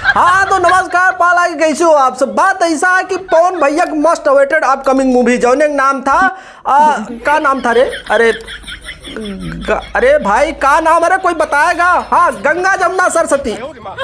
हाँ तो नमस्कार पाला, कैसे हो आप सब। बात ऐसा है कि पवन भैया का मोस्ट अवेटेड अपकमिंग मूवी जौन एक नाम था का नाम था रे, अरे भाई का नाम, अरे कोई बताएगा। हाँ गंगा जमुना सरस्वती,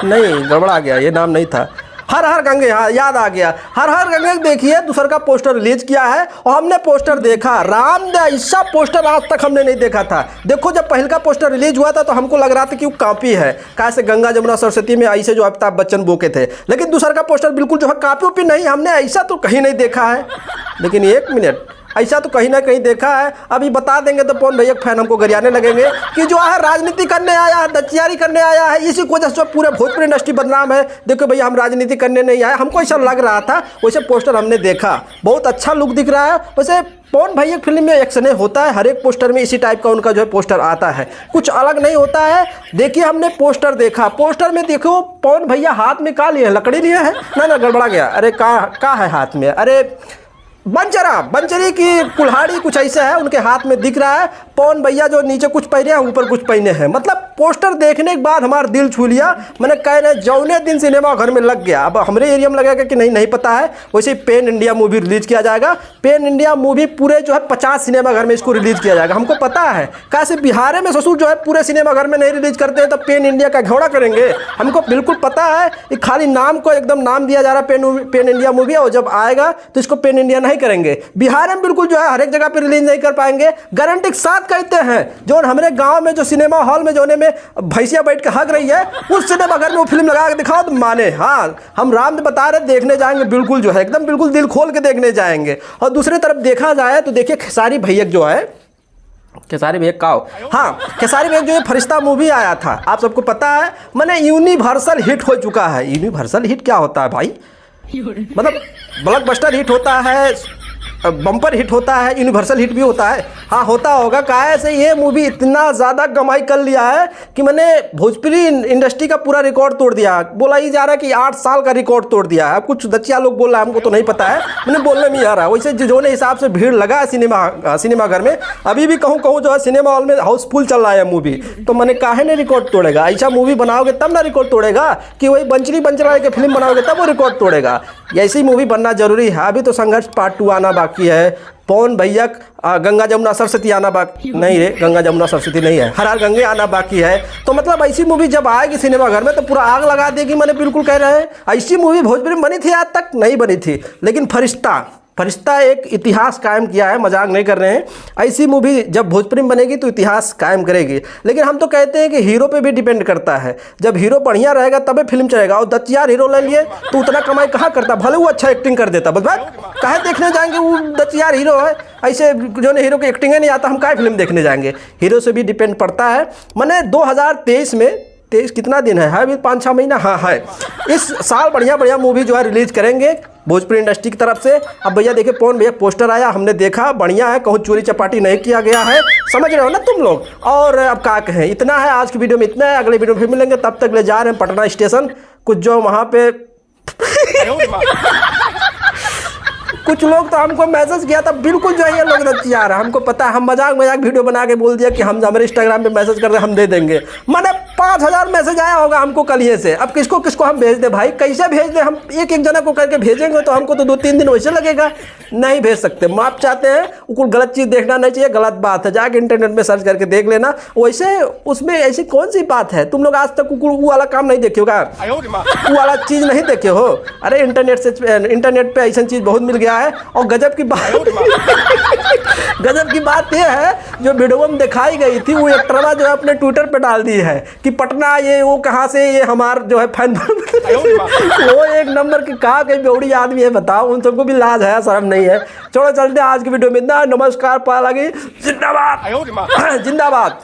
नहीं गड़बड़ा गया, ये नाम नहीं था। हर हर गंगे, हाँ याद आ गया। हर हर गंगे देखिए दूसरा का पोस्टर रिलीज किया है और हमने पोस्टर देखा। राम दे ऐसा पोस्टर आज तक हमने नहीं देखा था। देखो जब पहले का पोस्टर रिलीज हुआ था तो हमको लग रहा था कि वो कॉपी है, कैसे गंगा जमुना सरस्वती में ऐसे जो अमिताभ बच्चन बोके थे, लेकिन दूसरा का पोस्टर बिल्कुल जो है कॉपी ओपी नहीं, हमने ऐसा तो कहीं नहीं देखा है। लेकिन एक मिनट, ऐसा तो कहीं ना कहीं देखा है। अभी बता देंगे तो पवन भैया फैन हमको गरियाने लगेंगे कि जो है राजनीति करने आया है, दचियारी करने आया है, इसी की वजह से पूरे भोजपुरी इंडस्ट्री बदनाम है। देखो भैया हम राजनीति करने नहीं आए, हमको ऐसा लग रहा था, वैसे पोस्टर हमने देखा, बहुत अच्छा लुक दिख रहा है। वैसे पवन भैया फिल्म में एक्शन होता है, हर एक पोस्टर में इसी टाइप का उनका जो है पोस्टर आता है, कुछ अलग नहीं होता है। देखिए हमने पोस्टर देखा, पोस्टर में देखो पवन भैया हाथ में का लिए है, लकड़ी लिए है ना गड़बड़ा गया। अरे का है हाथ में, अरे बंचरी की कुल्हाड़ी कुछ ऐसा है उनके हाथ में दिख रहा है। पवन भैया जो नीचे कुछ पहने हैं ऊपर कुछ पहने हैं, मतलब पोस्टर देखने के बाद हमारा दिल छू लिया। मैंने कह रहे जौने दिन सिनेमा घर में लग गया। अब हमारे एरिया में लगेगा कि नहीं पता है, वैसे ही पैन इंडिया मूवी रिलीज किया जाएगा। पैन इंडिया मूवी पूरे जो है 50 सिनेमा घर में इसको रिलीज किया जाएगा, हमको पता है। कैसे बिहार में ससुर जो है पूरे सिनेमा घर में नहीं रिलीज करते हैं, तो पैन इंडिया का घोड़ा करेंगे, हमको बिल्कुल पता है। ये खाली नाम को एकदम नाम दिया जा रहा है पैन इंडिया मूवी, और जब आएगा तो इसको पैन इंडिया नहीं करेंगे। बिहार में बिल्कुल जो है हर एक जगह पे रिलीज नहीं कर पाएंगे, गारंटी के साथ कहते हैं। जो हमारे गांव में जो सिनेमा हॉल में जोने में भैंसिया बैठ के हग रही है, उस सिनेमा घर में वो फिल्म लगा के दिखाओ तो माने। हाँ हम राम बता रहे देखने जाएंगे, बिल्कुल जो है एकदम बिल्कुल दिल खोल के देखने जाएंगे। और दूसरी तरफ देखा जाए तो देखिए खेसारी भैया जो है, खेसारी भैया काओ, हाँ खेसारी भैया जो फरिश्ता मूवी आया था आप सबको पता है, मैंने यूनिवर्सल हिट हो चुका है। यूनिवर्सल हिट क्या होता है भाई, मतलब ब्लॉकबस्टर हिट होता है, बम्पर हिट होता है, यूनिवर्सल हिट भी होता है। हाँ होता होगा, काहे से ये मूवी इतना ज़्यादा कमाई कर लिया है कि मैंने भोजपुरी इंडस्ट्री का पूरा रिकॉर्ड तोड़ दिया। बोला ही जा रहा है कि 8 साल का रिकॉर्ड तोड़ दिया है। अब कुछ दचिया लोग बोल रहा है, हमको तो नहीं पता है, मैंने बोलने में आ रहा है। वैसे जो ने हिसाब से भीड़ लगा है सिनेमा घर में, अभी भी कहूँ जो है सिनेमा हॉल में हाउसफुल चल रहा है मूवी, तो मैंने काहे नहीं रिकॉर्ड तोड़ेगा। ऐसा मूवी बनाओगे तब ना रिकॉर्ड तोड़ेगा, कि वही बंचरा के फिल्म बनाओगे तब वो रिकॉर्ड तोड़ेगा। ऐसी मूवी बनना जरूरी है। अभी तो संघर्ष पार्ट 2 आना बाकी है। पवन भैया गंगा जमुना सरस्वती आना बाकी नहीं रे, गंगा जमुना सरस्वती नहीं है, हर हर गंगे आना बाकी है। तो मतलब ऐसी मूवी जब आएगी सिनेमा घर में तो पूरा आग लगा देगी। मैंने बिल्कुल कह रहे हैं ऐसी मूवी भोजपुरी में बनी थी, आज तक नहीं बनी थी। लेकिन फरिश्ता एक इतिहास कायम किया है, मजाक नहीं कर रहे हैं। ऐसी मूवी जब भोजपुरी में बनेगी तो इतिहास कायम करेगी। लेकिन हम तो कहते हैं कि हीरो पे भी डिपेंड करता है, जब हीरो बढ़िया रहेगा तबे फिल्म चलेगा। और दचियार हीरो ले लिए तो उतना कमाई कहाँ करता, भले वो अच्छा एक्टिंग कर देता, बस बात काहे देखने जाएंगे, वो दचियार हीरो है। ऐसे जो ने हीरो की एक्टिंग नहीं आता, हम काहे फिल्म देखने जाएंगे। हीरो से भी डिपेंड पड़ता है। मैंने 2023 में, 23 कितना दिन है अभी 5-6 महीना, हाँ है, इस साल बढ़िया मूवी जो है रिलीज करेंगे भोजपुरी इंडस्ट्री की तरफ से। अब भैया देखिए पवन भैया पोस्टर आया, हमने देखा, बढ़िया है, कहूँ चोरी चपाटी नहीं किया गया है, समझ रहे हो ना तुम लोग। और अब क्या कहें, इतना है आज की वीडियो में, इतना है। अगले वीडियो में फिर मिलेंगे, तब तक ले जा रहे हैं पटना स्टेशन। कुछ जो वहाँ पे कुछ लोग तो हमको मैसेज किया था, बिल्कुल जो है ये लोग दचिया रहा, हमको पता है। हम मजाक वीडियो बना के बोल दिया कि हम हमारे इंस्टाग्राम पे मैसेज कर रहे हैं, हम दे देंगे। मैंने 5000 मैसेज आया होगा हमको कल ही से। अब किसको हम भेज दें भाई, कैसे भेज दें हम? एक जना को करके भेजेंगे तो हमको तो 2-3 दिन वैसे लगेगा, नहीं भेज सकते। माफ चाहते हैं, कुछ गलत चीज़ देखना नहीं चाहिए, गलत बात है, जाके इंटरनेट में सर्च करके देख लेना। वैसे उसमें ऐसी कौन सी बात है, तुम लोग आज तक वो वाला काम नहीं देखे होगा, वो वाला चीज़ नहीं देखे हो। अरे इंटरनेट पे ऐसा चीज़ बहुत मिल गया है। और गजब की बात यह है, जो वीडियो में दिखाई गई थी वो एक्टरवा जो है अपने ट्विटर पे डाल दी है कि पटना ये वो कहाँ से, ये हमार जो है फैन वो एक नंबर की कहा कहीं बेवड़ी आदमी है, बताओ। उन सबको भी लाज है, शर्म नहीं है। चलो चलते आज की वीडियो में इतना। नमस्कार पाला, जिंदाबाद जिंदाबाद।